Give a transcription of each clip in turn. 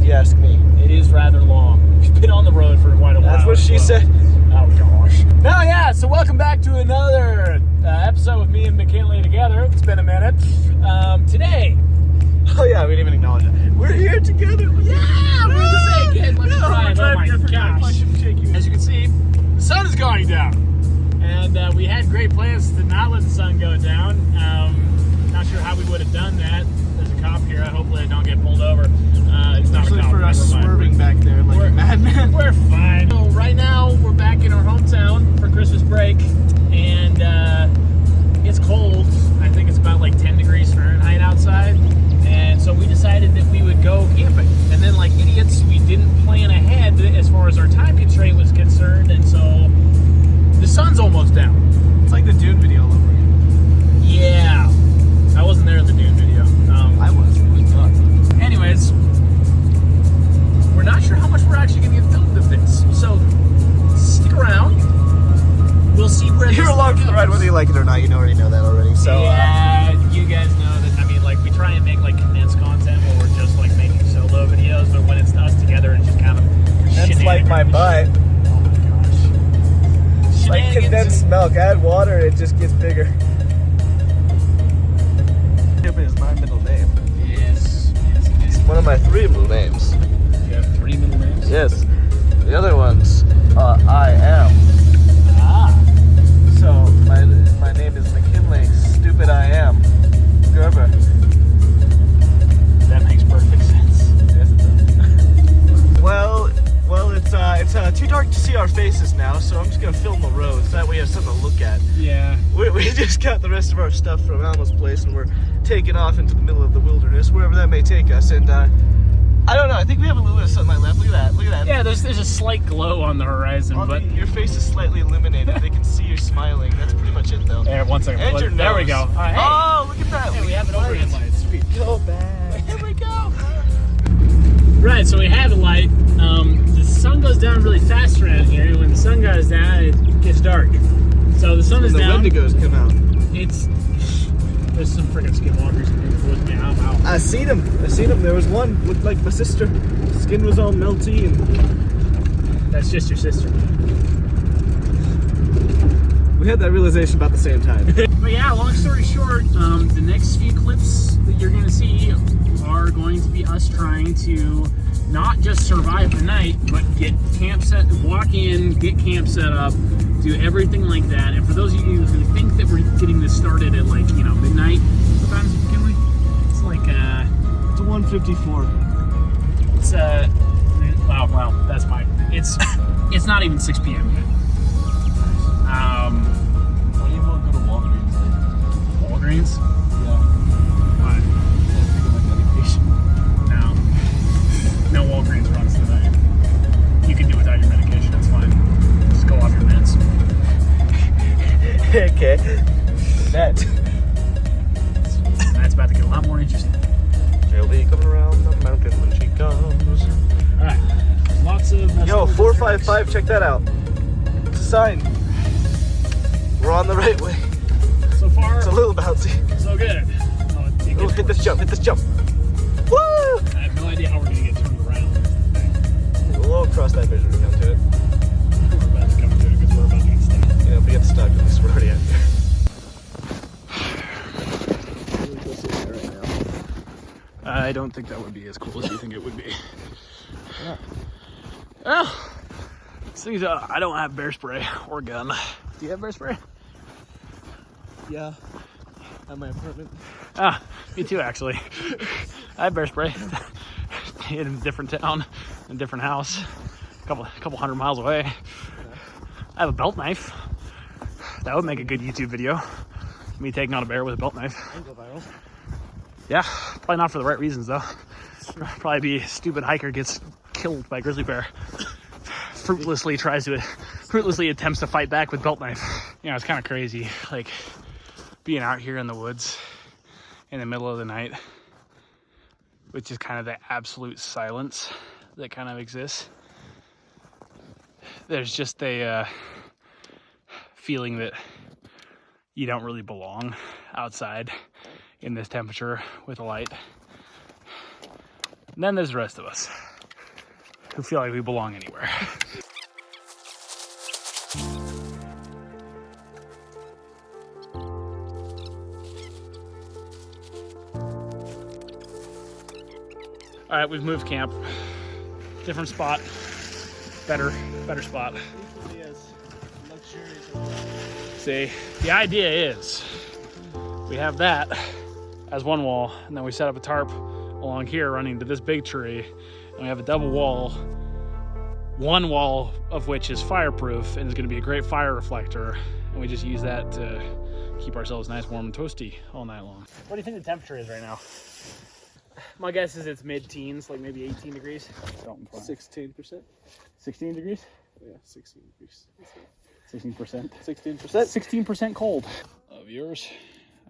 if you ask me. It is rather long. We've been on the road for quite a while. That's what she said. Oh, gosh. No, yeah, so welcome back to another episode with me and McKinley together. It's been a minute. Today... Oh, yeah, we didn't even acknowledge it. We're here together. Yeah, we're the same kid. Let me try it. Oh, my gosh. As you can see, the sun is going down. And we had great plans to not let the sun go down. Not sure how we would have done that. There's a cop here. Hopefully I don't get pulled over. It's not Especially a cop. for us swerving back there like a madman. We're fine. So right now, we're back in our hometown for Christmas break. And it's cold. I think it's about like 10 degrees Fahrenheit outside. And so we decided that we would go camping. And then like idiots, we didn't plan ahead as far as our time constraint was concerned. And so the sun's almost down. It's like the Dune video all over again. Yeah. I wasn't there in the Dune video. I was. It was nuts. Anyways, we're not sure how much we're actually going to get filmed of this. So stick around. We'll see where You're along for the ride whether you like it or not. You already know that already. So yeah, you guys know that. I mean, like we try and make like condensed content where we're just like making solo videos, but when it's us together, it's just kind of it's like my butt. Oh my gosh. It's like condensed milk. Add water, it just gets bigger. Skip is my middle name. Yes. It's one of my 3 middle names. You have 3 middle names? Yes. The other ones, I am. So my name is McKinley. Stupid I am. Gerber. That makes perfect sense. Yes, it does. well, it's too dark to see our faces now, so I'm just gonna film the roads. That way we have something to look at. Yeah. We just got the rest of our stuff from Alma's place, and we're taking off into the middle of the wilderness, wherever that may take us. And I don't know. I think we have a little bit of sunlight left. Look at that. Look at that. Yeah, there's a slight glow on the horizon, but your face is slightly illuminated. They can see you're smiling. That's pretty much it, though. There, 1 second. And your There we nose. go. Hey. Oh, look at that. Hey, we have an overhead light. Sweet. Go back. Here we go. Right, so we have a light. The sun goes down really fast around here, and when the sun goes down, it gets dark. So the sun is down. The Wendigos come out. There's some freaking skinwalkers with me. I'm I seen him. There was one looked like my sister. Skin was all melty, and that's just your sister. we had that realization about the same time. But yeah, long story short, the next few clips that you're going to see are going to be us trying to not just survive the night, but get camp set, walk in, get camp set up, do everything like that. And for those of you who think that we're getting this started at like, midnight, what time is it, McKinley? It's like, It's a 1:54. it's wow, that's fine. It's not even 6 p.m. yet. Why do you want to go to Walgreens then? Walgreens? Yeah. Why? No Walgreens runs tonight. You can do without your medication, it's fine. Just go off your meds. Okay. That. That's about to get a lot more interesting. She'll be coming around the mountain when she comes. Alright. Lots of... Yo, 455, check that out. It's a sign. We're on the right way. So far, It's a little bouncy. so good. Oh, hit this jump, Woo! I have no idea how we're going to get turned around. We'll cross that bridge when we come to it. We're about to come to it because we're about to get stuck. Yeah, if we get stuck, at least we're already out there. I don't think that would be as cool as you think it would be. Yeah. Well, this thing's, I don't have bear spray or gun. Do you have bear spray? Yeah. At my apartment. Me too, actually. I have bear spray in a different town, in a different house, a couple 100 miles away. I have a belt knife. That would make a good YouTube video. Me taking on a bear with a belt knife. Go viral. Yeah, probably not for the right reasons though. Probably be a stupid hiker gets killed by a grizzly bear. Fruitlessly attempts to fight back with belt knife. It's kind of crazy, like being out here in the woods in the middle of the night, which is kind of the absolute silence that kind of exists. There's just a feeling that you don't really belong outside in this temperature with a light. And then there's the rest of us. who feel like we belong anywhere. All right, we've moved camp. Different spot. Better spot. See, the idea is we have that as one wall, and then we set up a tarp along here running to this big tree, and we have a double wall, one wall of which is fireproof and is going to be a great fire reflector, and we just use that to keep ourselves nice, warm, and toasty all night long. What do you think the temperature is right now? My guess is it's mid-teens, like maybe 18 degrees. 16%. 16 degrees? Yeah, 16 degrees. 16%. 16%. 16% cold. Viewers,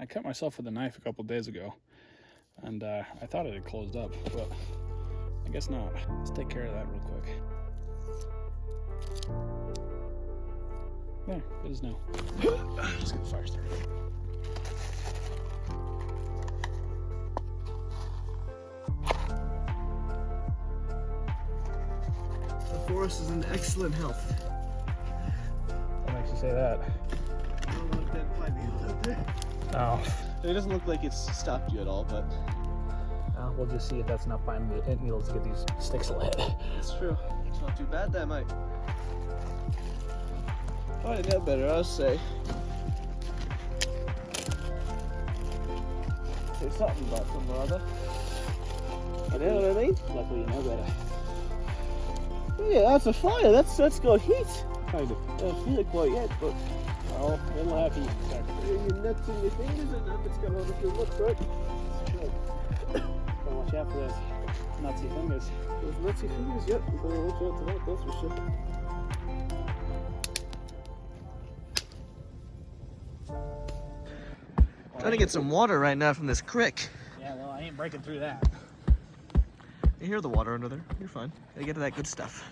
I cut myself with a knife a couple days ago, and I thought it had closed up, but I guess not. Let's take care of that real quick. There, good as new. Let's get the fire started. The forest is in excellent health. What makes you say that? I don't want dead pine needles out there. Oh. It doesn't look like it's stopped you at all, but We'll just see if that's enough pine needles to get these sticks lit. it's true. It's not too bad, that might. Probably get better, I'll say. Say something about some or other. You know what I mean? Luckily, you know better. Yeah, that's a fire. That's got heat. Kind of. I don't feel it quite yet, but Well, it'll have heat. your nuts and your fingers and then it's gonna have a few looks, right? Gotta watch out for those nutsy fingers. Those nutsy fingers, yep. You better watch out for that, that's for sure. Trying to get some water right now from this creek. Yeah, well, I ain't breaking through that. You hear the water under there. You're fine. Gotta get to that good stuff.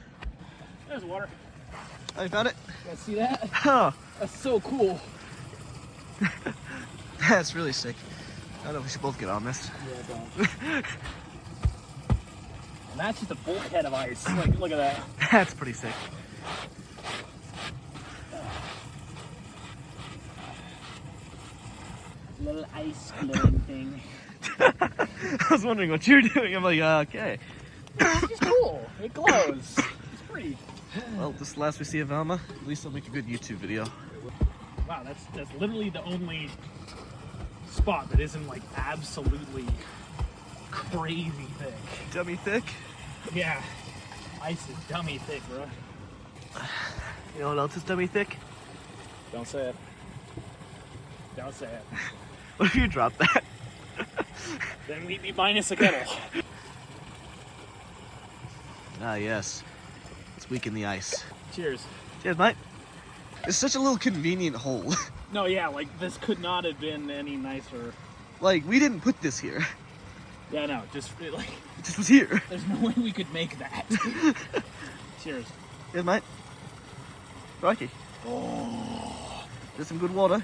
There's water. Oh, you found it? You guys see that? Huh. That's so cool. That's really sick. I don't know if we should both get on this. Yeah, don't. And that's just a bulkhead of ice. Like, look at that. That's pretty sick. Little ice glowing thing. I was wondering what you're doing. I'm like, okay. It's just cool. It glows. It's pretty. Well, this is the last we see of Alma. At least I'll make a good YouTube video. Wow, that's literally the only spot that isn't like absolutely crazy thick. Dummy thick. Yeah, ice is dummy thick, bro. You know what else is dummy thick? Don't say it. Don't say it. What if you drop that? Then meet me minus a kettle. Ah, yes. Let's weaken the ice. Cheers. Cheers, mate. It's such a little convenient hole. No, yeah, like this could not have been any nicer. Like, we didn't put this here. Yeah, no, just like It just was here. there's no way we could make that. Cheers. Cheers, mate. Rocky. Oh, There's some good water.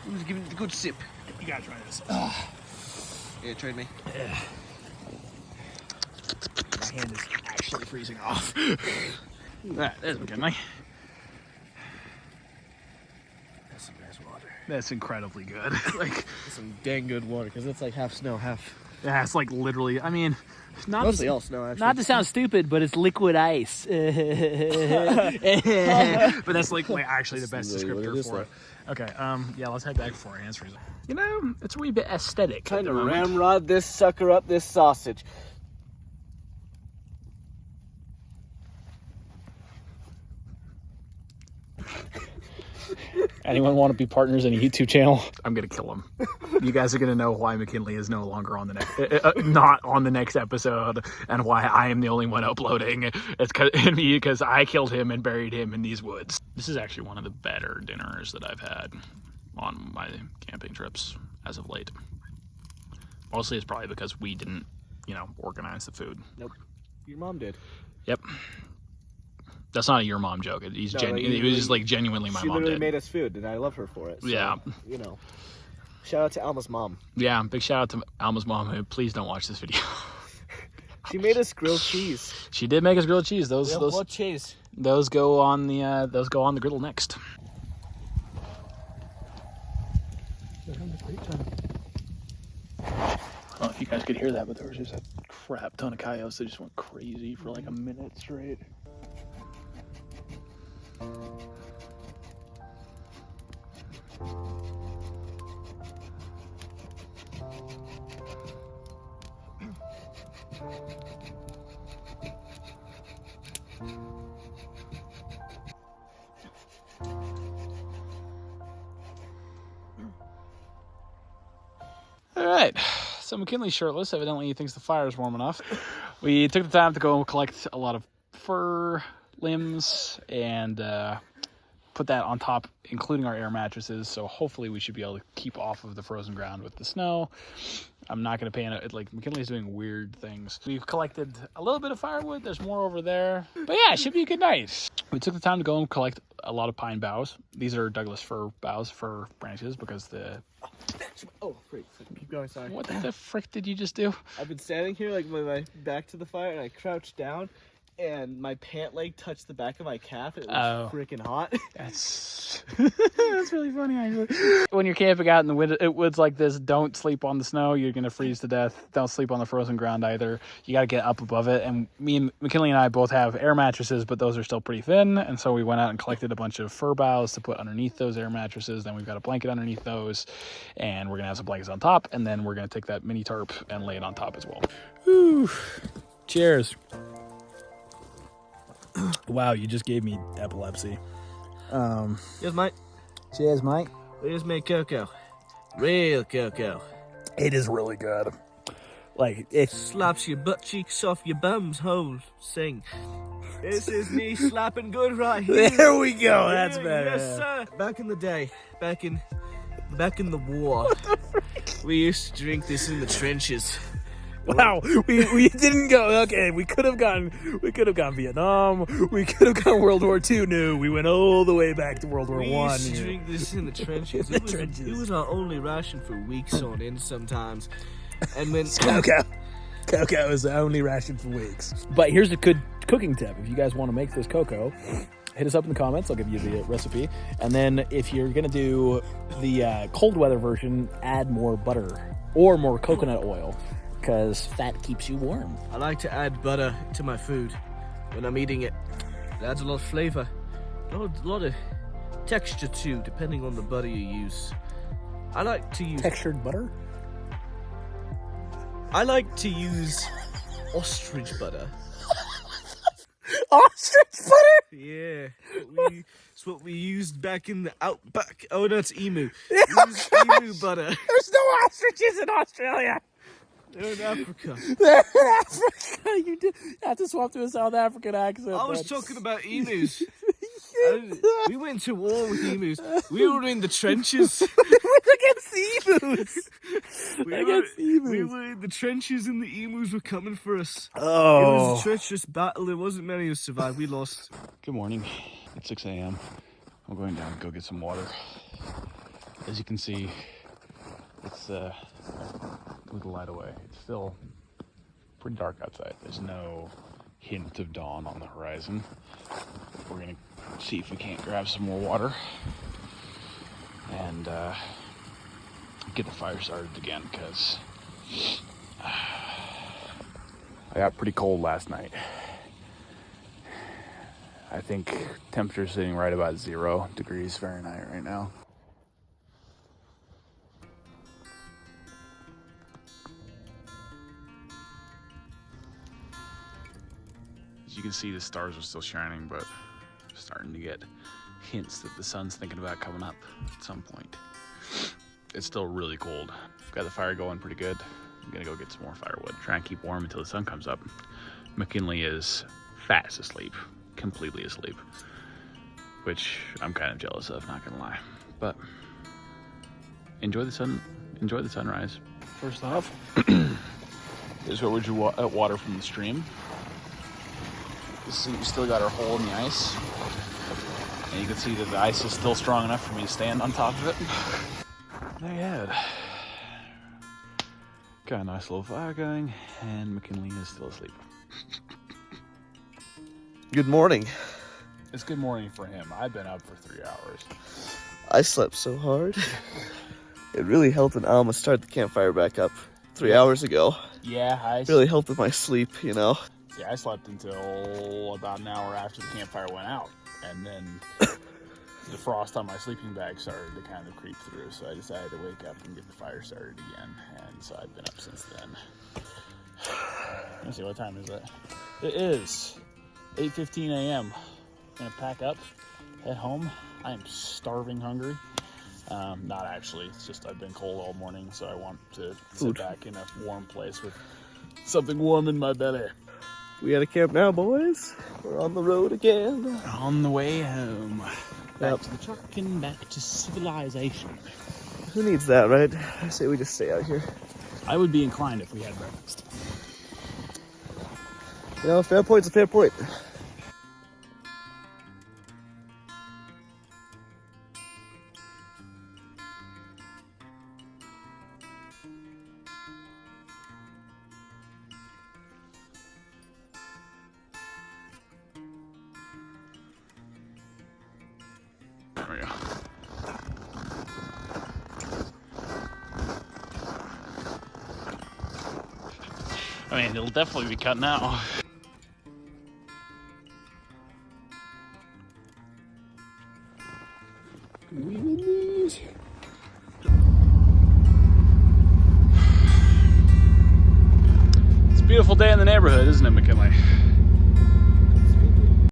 Who's giving it a good sip? you gotta try this. Yeah, trade me. Yeah. My hand is actually freezing off. Alright, there's McKinley. That's some nice water. That's incredibly good. Like, That's some dang good water, because it's like half snow, half... yeah, it's like literally, I mean, not Mostly to, all snow, actually. not to sound stupid, but it's liquid ice. But that's like actually the best That's really what descriptor it is, for it. Okay, yeah, let's head back before our hands freeze. You know, it's a wee bit aesthetic. Kind of ramrod this sucker up this sausage. Anyone want to be partners in a YouTube channel? I'm gonna kill him. You guys are gonna know why McKinley is no longer on the next, not on the next episode, and why I am the only one uploading. It's because I killed him and buried him in these woods. This is actually one of the better dinners that I've had on my camping trips as of late. Mostly it's probably because we didn't, organize the food. Nope. Your mom did. Yep. That's not a your mom joke. It was just like genuinely my she mom literally did. made us food, and I love her for it. So, Yeah. Shout out to Alma's mom. Yeah, big shout out to Alma's mom. Please don't watch this video. She made us grilled cheese. She did make us grilled cheese. Those cheese. those go on the griddle next. They're having a great time. I don't know if you guys could hear that, but there was just a crap ton of coyotes that just went crazy for like a minute straight. All right, so McKinley's shirtless. Evidently, he thinks the fire's warm enough. We took the time to go collect a lot of fur limbs and put that on top, including our air mattresses. So hopefully, we should be able to keep off of the frozen ground with the snow. I'm not going to paint it. Like, McKinley's doing weird things. We've collected a little bit of firewood. There's more over there. But yeah, it should be a good night. We took the time to go and collect a lot of pine boughs. These are Douglas fir boughs, fir branches, because the... Oh, freak. Keep going, sorry. What the frick did you just do? I've been standing here, like, with my back to the fire, and I crouched down, and my pant leg touched the back of my calf. It was freaking hot. That's really funny, actually. When you're camping out in the woods like this, don't sleep on the snow. You're gonna freeze to death. Don't sleep on the frozen ground either. You got to get up above it. And McKinley and I both have air mattresses, but those are still pretty thin. And so we went out and collected a bunch of fir boughs to put underneath those air mattresses. Then we've got a blanket underneath those, and we're gonna have some blankets on top. And then we're gonna take that mini tarp and lay it on top as well. Whew. Cheers. Wow, you just gave me epilepsy. Cheers, mate. Cheers, mate. We just made cocoa. Real cocoa. It is really good. Like, it slaps your butt cheeks off your bums holes. Sing. This is me slapping good right here. There we go. That's better. Yes, sir. Back in the day, back in the war, we used to drink this in the trenches. Wow, we didn't go. Okay, we could have gone Vietnam. We could have gone World War II. No, we went all the way back to World War I. We used to drink this in the trenches. It was our only ration for weeks on end sometimes. And when cocoa is the only ration for weeks. But here's a good cooking tip: if you guys want to make this cocoa, hit us up in the comments. I'll give you the recipe. And then if you're gonna do the cold weather version, add more butter or more coconut oil, because fat keeps you warm. I like to add butter to my food when I'm eating it. It adds a lot of flavor, a lot of texture too, depending on the butter you use. I like to use textured butter. I like to use ostrich butter. Ostrich butter? Yeah, it's what we used back in the outback. Oh no, it's emu. We used emu butter. There's no ostriches in Australia. They're in Africa. They're in Africa. You did have to swap to a South African accent. I was talking about emus. We went to war with emus. We were in the trenches. Against the emus. We were in the trenches and the emus were coming for us. Oh. It was a treacherous battle. There wasn't many who survived. We lost. Good morning. It's 6 a.m. I'm going down to go get some water. As you can see, it's with the light away. It's still pretty dark outside. There's no hint of dawn on the horizon. We're gonna see if we can't grab some more water and get the fire started again, because I got pretty cold last night. I think temperature's sitting right about 0 degrees Fahrenheit right now. As you can see, the stars are still shining, but starting to get hints that the sun's thinking about coming up at some point. It's still really cold. Got the fire going pretty good. I'm gonna go get some more firewood. Try and keep warm until the sun comes up. McKinley is fast asleep, completely asleep, which I'm kind of jealous of, not gonna lie. But enjoy the sunrise. First off, here's where we drew water from the stream. You see, we still got our hole in the ice, and you can see that the ice is still strong enough for me to stand on top of it. There you have it. Got a nice little fire going, and McKinley is still asleep. Good morning. It's good morning for him. I've been up for 3 hours. I slept so hard. It really helped when Alma started the campfire back up 3 hours ago. Yeah, Really helped with my sleep, you know. See, I slept until about an hour after the campfire went out, and then the frost on my sleeping bag started to kind of creep through, so I decided to wake up and get the fire started again, and so I've been up since then. Let's see, what time is it? It is 8:15 a.m. Gonna pack up, head home. I am starving hungry. Not actually, it's just I've been cold all morning, so I want to sit back in a warm place with something warm in my belly. We at a camp now, boys. We're on the road again. On the way home. Back Yep. to the truck and back to civilization. Who needs that, right? I say we just stay out here. I would be inclined if we had breakfast. You know, fair point's a fair point. There we go. I mean, it'll definitely be cut now. It's a beautiful day in the neighborhood, isn't it, McKinley?